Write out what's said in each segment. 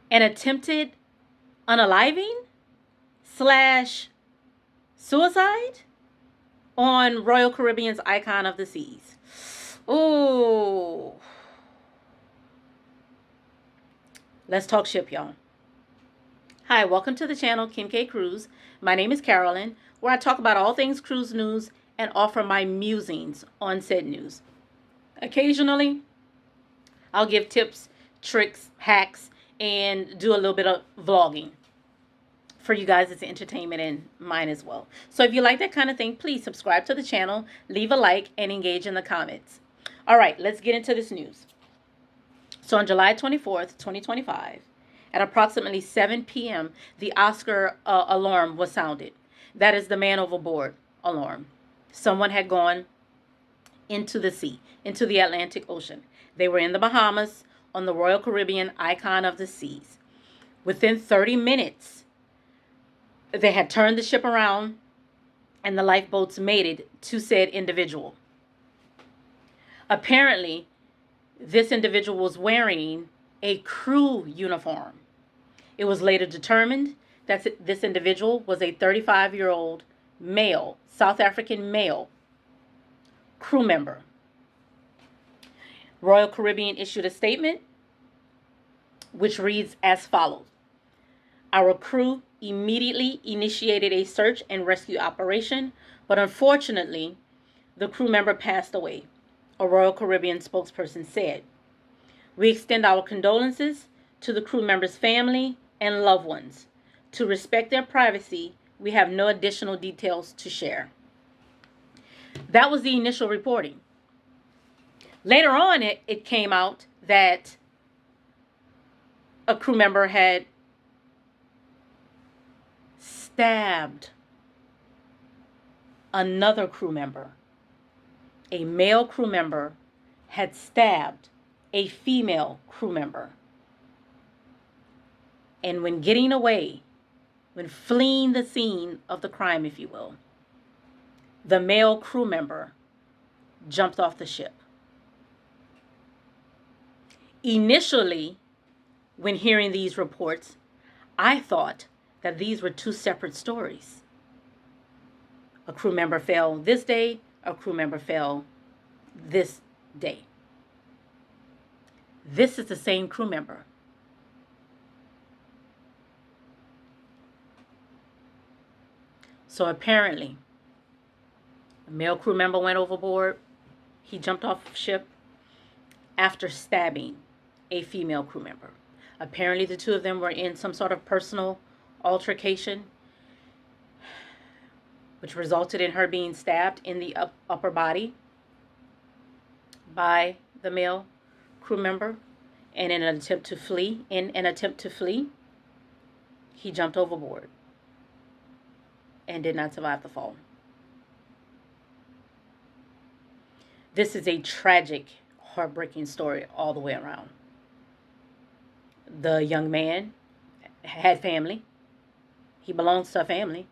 an attempted unaliving slash suicide on Royal Caribbean's Icon of the Seas. Ooh. Let's talk ship, y'all. Hi, welcome to the channel, Kim K Cruise. My name is Carolyn, where I talk about all things cruise news and offer my musings on said news. Occasionally, I'll give tips, tricks, hacks, and do a little bit of vlogging for you guys. It's entertainment and mine as well. So if you like that kind of thing, please subscribe to the channel, leave a like, and engage in the comments. All right, let's get into this news. So on July 24th, 2025, at approximately 7 p.m., the Oscar alarm was sounded. That is the man overboard alarm. Someone had gone into the sea, into the Atlantic Ocean. They were in the Bahamas on the Royal Caribbean Icon of the Seas. Within 30 minutes, they had turned the ship around and the lifeboats made it to said individual. Apparently, this individual was wearing a crew uniform. It was later determined that this individual was a 35-year-old male, South African male crew member. Royal Caribbean issued a statement which reads as follows. Our crew immediately initiated a search and rescue operation, but unfortunately, the crew member passed away, a Royal Caribbean spokesperson said. We extend our condolences to the crew member's family and loved ones. To respect their privacy, we have no additional details to share. That was the initial reporting. Later on, it came out that a crew member had stabbed another crew member. A male crew member had stabbed a female crew member. And when getting away, when fleeing the scene of the crime, if you will, the male crew member jumped off the ship. Initially, when hearing these reports, I thought that these were two separate stories. A crew member fell this day, a crew member fell this day. This is the same crew member. So apparently, a male crew member went overboard. He jumped off the ship after stabbing a female crew member. Apparently, the two of them were in some sort of personal altercation, which resulted in her being stabbed in the upper body by the male crew member. And in an attempt to flee, he jumped overboard and did not survive the fall. This is a tragic, heartbreaking story all the way around. The young man had family. He belongs to a family.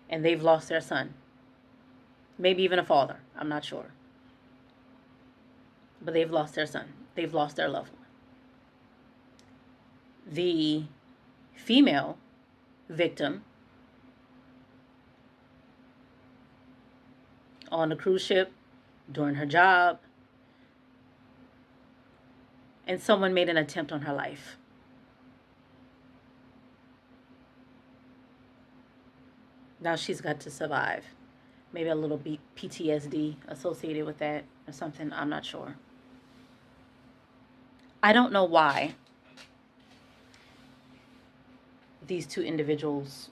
And they've lost their son. Maybe even a father. I'm not sure. But they've lost their son. They've lost their loved one. The female victim on the cruise ship during her job, and someone made an attempt on her life. Now she's got to survive. Maybe a little PTSD associated with that or something. I'm not sure. I don't know why these two individuals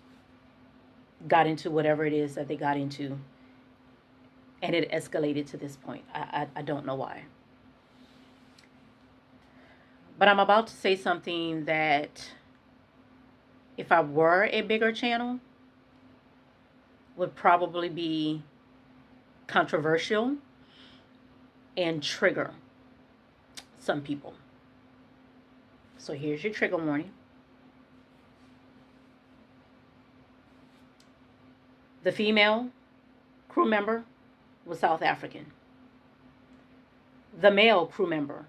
got into whatever it is that they got into, and it escalated to this point. I don't know why. But I'm about to say something that, if I were a bigger channel, would probably be controversial and trigger some people. So here's your trigger warning. The female crew member was South African. The male crew member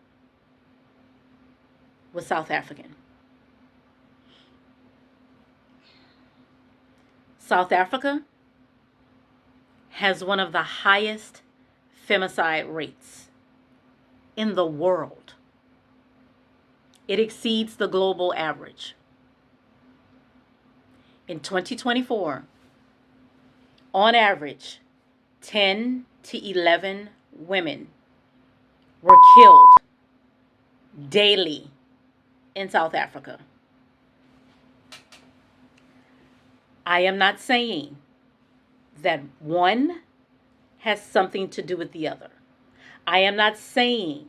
was South African. South Africa has one of the highest femicide rates in the world. It exceeds the global average. In 2024, on average, 10 to 11 women were killed daily in South Africa. I am not saying that one has something to do with the other. I am not saying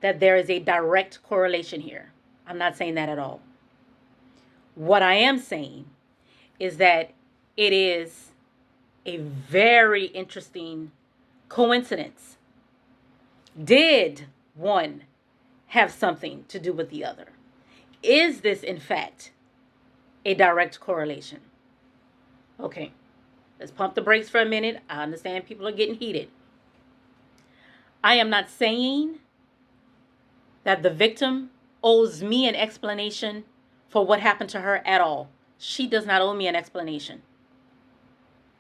that there is a direct correlation here. I'm not saying that at all. What I am saying is that it is a very interesting coincidence. Did one have something to do with the other? Is this, in fact, a direct correlation? Okay, let's pump the brakes for a minute. I understand people are getting heated. I am not saying that the victim owes me an explanation for what happened to her at all. She does not owe me an explanation.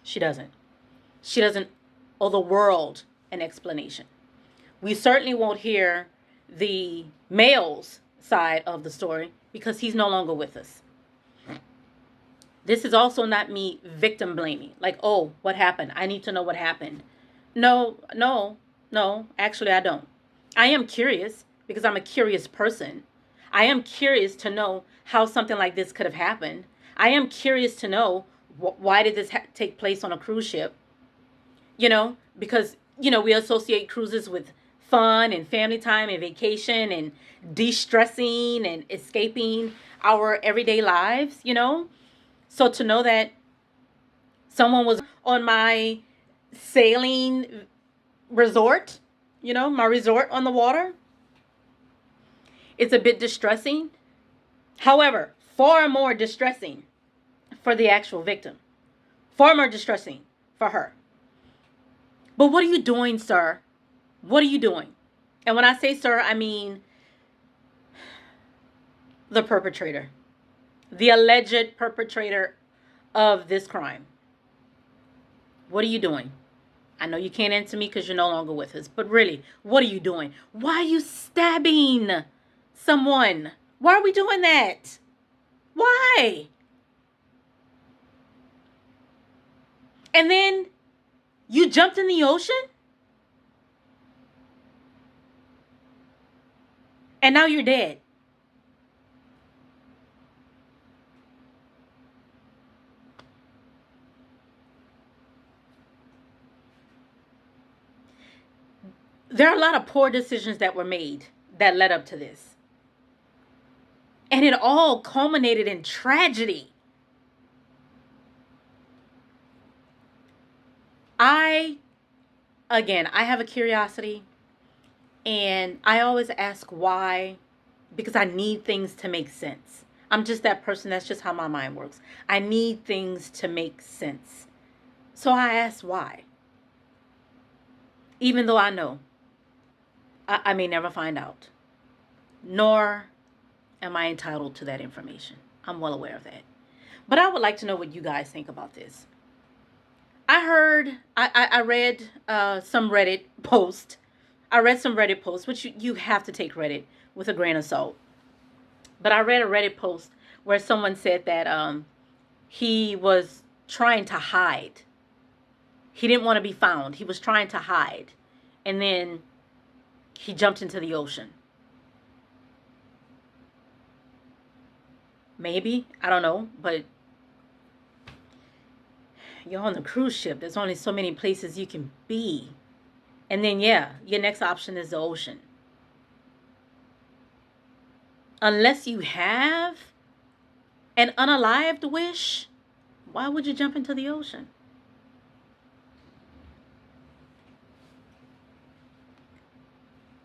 She doesn't. She doesn't owe the world an explanation. We certainly won't hear the male's side of the story because he's no longer with us. This is also not me victim blaming. Like, oh, what happened? I need to know what happened. No, actually I don't. I am curious because I'm a curious person. I am curious to know how something like this could have happened. I am curious to know why did this take place on a cruise ship? Because, we associate cruises with fun and family time and vacation and de-stressing and escaping our everyday lives, So to know that someone was on my sailing resort, my resort on the water, it's a bit distressing. However, far more distressing for the actual victim. Far more distressing for her. But what are you doing, sir? What are you doing? And when I say sir, I mean the perpetrator. The alleged perpetrator of this crime. What are you doing? I know you can't answer me because you're no longer with us. But really, what are you doing? Why are you stabbing someone? Why are we doing that? Why? And then you jumped in the ocean? And now you're dead. There are a lot of poor decisions that were made that led up to this. And it all culminated in tragedy. I have a curiosity, and I always ask why, because I need things to make sense. I'm just that person. That's just how my mind works. I need things to make sense. So I ask why. Even though I know I may never find out, nor am I entitled to that information. I'm well aware of that. But I would like to know what you guys think about this. I read some Reddit post. I read some Reddit posts, which you have to take Reddit with a grain of salt. But I read a Reddit post where someone said that he was trying to hide. He didn't want to be found. He was trying to hide. And then he jumped into the ocean. Maybe. I don't know. But you're on the cruise ship. There's only so many places you can be. And then, your next option is the ocean. Unless you have an unalived wish, why would you jump into the ocean?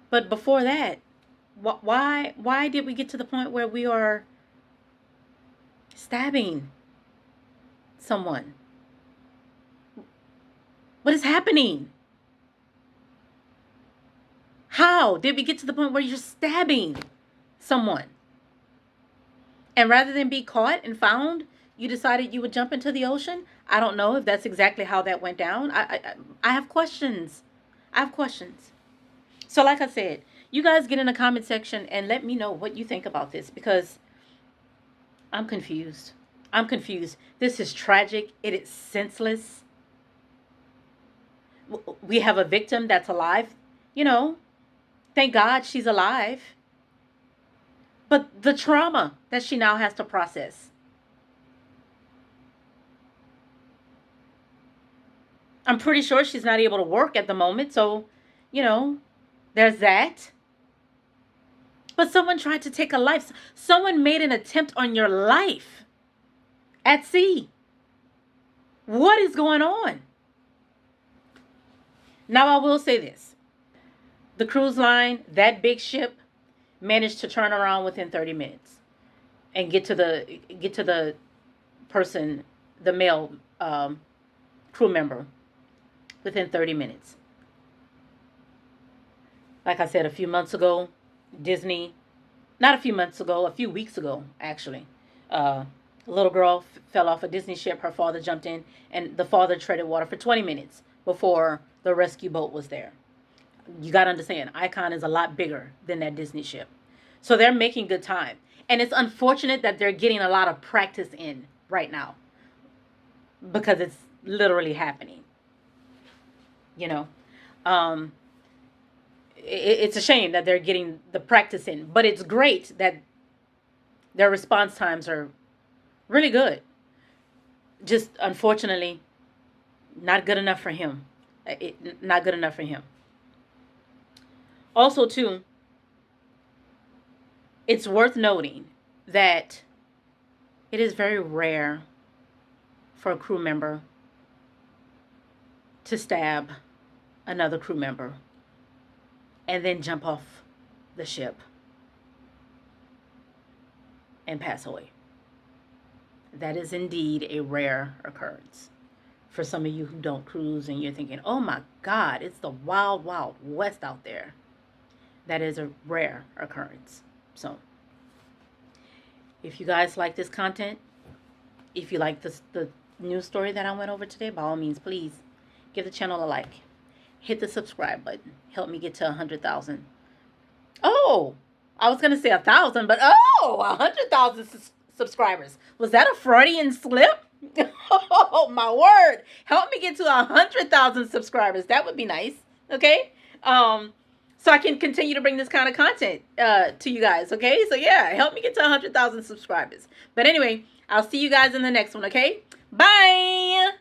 But before that, why did we get to the point where we are stabbing someone? What is happening? How did we get to the point where you're stabbing someone? And rather than be caught and found, you decided you would jump into the ocean. I don't know if that's exactly how that went down. I have questions. I have questions. So like I said, you guys get in the comment section and let me know what you think about this, because I'm confused. I'm confused. This is tragic. It is senseless. We have a victim that's alive. You know, thank God she's alive. But the trauma that she now has to process. I'm pretty sure she's not able to work at the moment. So, you know, there's that. But someone tried to take a life. Someone made an attempt on your life at sea. What is going on? Now, I will say this. The cruise line, that big ship, managed to turn around within 30 minutes and get to the person, the male crew member, within 30 minutes. Like I said, a few months ago, Disney, not a few months ago, a few weeks ago, actually, a little girl fell off a Disney ship. Her father jumped in, and the father treaded water for 20 minutes before the rescue boat was there. You got to understand, Icon is a lot bigger than that Disney ship. So they're making good time. And it's unfortunate that they're getting a lot of practice in right now, because it's literally happening. You know, it's a shame that they're getting the practice in, but it's great that their response times are really good. Just unfortunately, not good enough for him. Not good enough for him. Also, too, it's worth noting that it is very rare for a crew member to stab another crew member and then jump off the ship and pass away. That is indeed a rare occurrence. For some of you who don't cruise and you're thinking, oh my God, it's the wild, wild west out there. That is a rare occurrence. So, if you guys like this content, if you like the news story that I went over today, by all means, please give the channel a like. Hit the subscribe button. Help me get to 100,000. Oh, I was going to say 1,000, but 100,000 subscribers. Was that a Freudian slip? Oh, my word. Help me get to 100,000 subscribers. That would be nice. Okay? So I can continue to bring this kind of content to you guys. Okay? So, yeah, help me get to 100,000 subscribers. But anyway, I'll see you guys in the next one. Okay? Bye.